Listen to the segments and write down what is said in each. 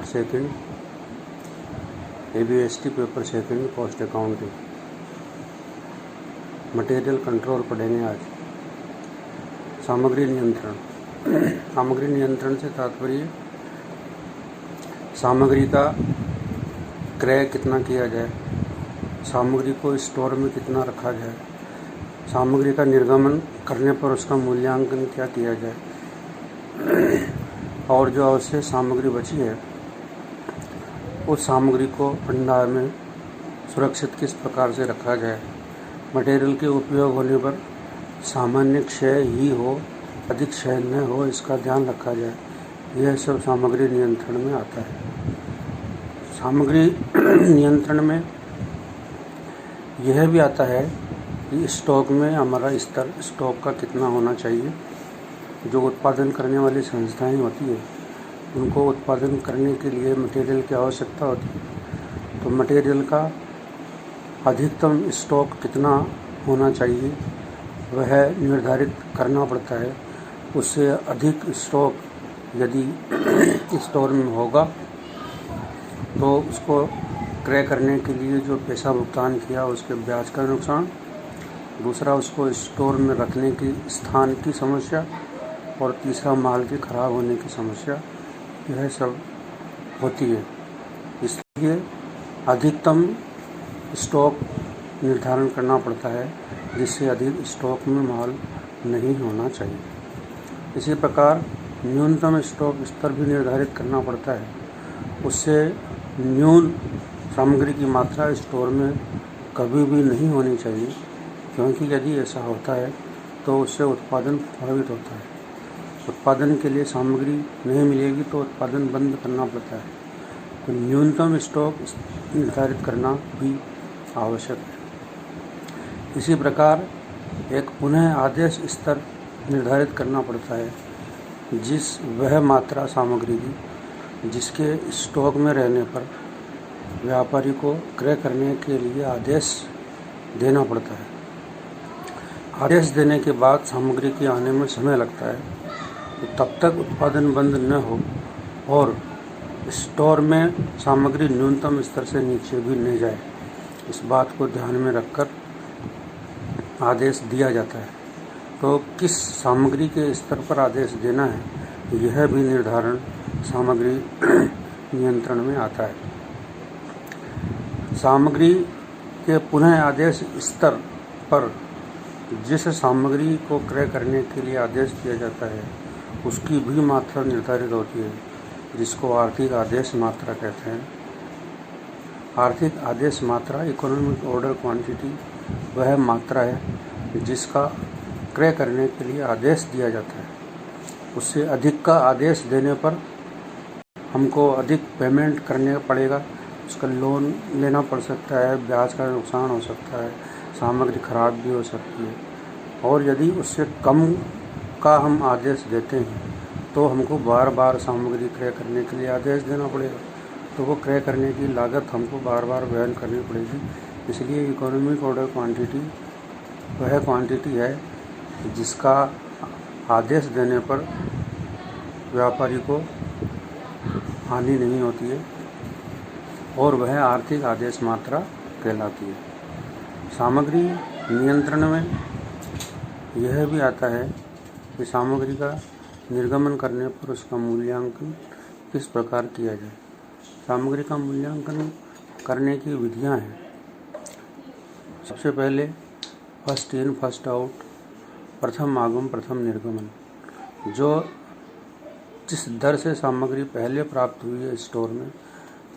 Second, ABST paper second, cost accounting. Material control पढ़ेंगे आज। सामग्री नियंत्रण। सामग्री नियंत्रण से तात्पर्य सामग्री का क्रय कितना किया जाए, सामग्री को स्टोर में कितना रखा जाए, सामग्री का निर्गमन करने पर उसका मूल्यांकन क्या किया जाए, और जो अवशेष सामग्री बची है उस सामग्री को भंडार में सुरक्षित किस प्रकार से रखा जाए, मटेरियल के उपयोग होने पर सामान्य क्षय ही हो, अधिक क्षय न हो, इसका ध्यान रखा जाए। यह सब सामग्री नियंत्रण में आता है। सामग्री नियंत्रण में यह भी आता है कि स्टॉक में हमारा स्तर स्टॉक का कितना होना चाहिए। जो उत्पादन करने वाली संस्थाएं होती है उनको उत्पादन करने के लिए मटेरियल की आवश्यकता होती है, तो मटेरियल का अधिकतम स्टॉक कितना होना चाहिए वह निर्धारित करना पड़ता है। उससे अधिक स्टॉक यदि स्टोर में होगा तो उसको क्रय करने के लिए जो पैसा भुगतान किया उसके ब्याज का नुकसान, दूसरा उसको स्टोर में रखने की स्थान की समस्या, और तीसरा माल के खराब होने की समस्या, यह सब होती है। इसलिए अधिकतम स्टॉक निर्धारण करना पड़ता है जिससे अधिक स्टॉक में माल नहीं होना चाहिए। इसी प्रकार न्यूनतम स्टॉक स्तर भी निर्धारित करना पड़ता है। उससे न्यून सामग्री की मात्रा स्टोर में कभी भी नहीं होनी चाहिए, क्योंकि यदि ऐसा होता है तो उससे उत्पादन प्रभावित होता है। उत्पादन के लिए सामग्री नहीं मिलेगी तो उत्पादन बंद करना पड़ता है। तो न्यूनतम स्टॉक निर्धारित करना भी आवश्यक है। इसी प्रकार एक पुनः आदेश स्तर निर्धारित करना पड़ता है, जिस वह मात्रा सामग्री की जिसके स्टॉक में रहने पर व्यापारी को क्रय करने के लिए आदेश देना पड़ता है। आदेश देने के बाद सामग्री के आने में समय लगता है, तो तब तक उत्पादन बंद न हो और स्टोर में सामग्री न्यूनतम स्तर से नीचे भी नहीं जाए, इस बात को ध्यान में रखकर आदेश दिया जाता है। तो किस सामग्री के स्तर पर आदेश देना है यह भी निर्धारण सामग्री नियंत्रण में आता है। सामग्री के पुनः आदेश स्तर पर जिस सामग्री को क्रय करने के लिए आदेश दिया जाता है उसकी भी मात्रा निर्धारित होती है, जिसको आर्थिक आदेश मात्रा कहते हैं। आर्थिक आदेश मात्रा, इकोनॉमिक ऑर्डर क्वांटिटी, वह मात्रा है जिसका क्रय करने के लिए आदेश दिया जाता है। उससे अधिक का आदेश देने पर हमको अधिक पेमेंट करने पड़ेगा, उसका लोन लेना पड़ सकता है, ब्याज का नुकसान हो सकता है, सामग्री खराब भी हो सकती है। और यदि उससे कम का हम आदेश देते हैं तो हमको बार बार सामग्री क्रय करने के लिए आदेश देना पड़ेगा, तो वो क्रय करने की लागत हमको बार बार वहन करनी पड़ेगी। इसलिए इकोनॉमिक ऑर्डर क्वांटिटी वह क्वांटिटी है जिसका आदेश देने पर व्यापारी को हानि नहीं होती है, और वह आर्थिक आदेश मात्रा कहलाती है। सामग्री नियंत्रण में यह भी आता है कि सामग्री का निर्गमन करने पर उसका मूल्यांकन किस प्रकार किया जाए। सामग्री का मूल्यांकन करने की विधियां हैं। सबसे पहले फर्स्ट इन फर्स्ट आउट, प्रथम आगम प्रथम निर्गमन। जो जिस दर से सामग्री पहले प्राप्त हुई है स्टोर में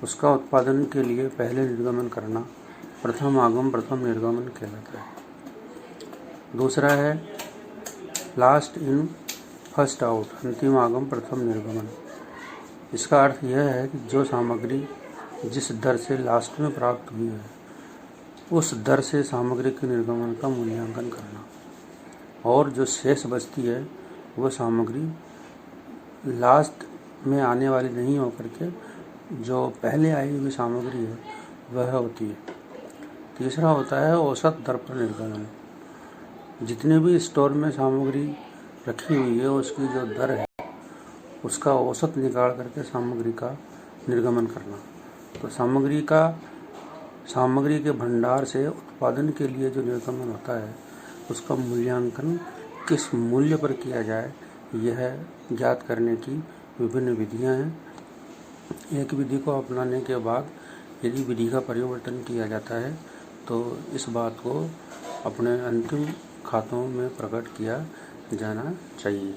उसका उत्पादन के लिए पहले निर्गमन करना प्रथम आगम प्रथम निर्गमन कहलाता है। दूसरा है लास्ट इन फर्स्ट आउट, अंतिम आगम प्रथम निर्गमन। इसका अर्थ यह है कि जो सामग्री जिस दर से लास्ट में प्राप्त हुई है उस दर से सामग्री के निर्गमन का मूल्यांकन करना, और जो शेष बचती है वह सामग्री लास्ट में आने वाली नहीं होकर के जो पहले आई हुई सामग्री है वह होती है। तीसरा होता है औसत दर पर निर्गमन। जितने भी स्टोर में सामग्री रखी हुई है उसकी जो दर है उसका औसत निकाल करके सामग्री का निर्गमन करना। तो सामग्री के भंडार से उत्पादन के लिए जो निर्गमन होता है उसका मूल्यांकन किस मूल्य पर किया जाए, यह ज्ञात करने की विभिन्न विधियां हैं। एक विधि को अपनाने के बाद यदि विधि का परिवर्तन किया जाता है तो इस बात को अपने अंतिम खातों में प्रकट किया जाना चाहिए।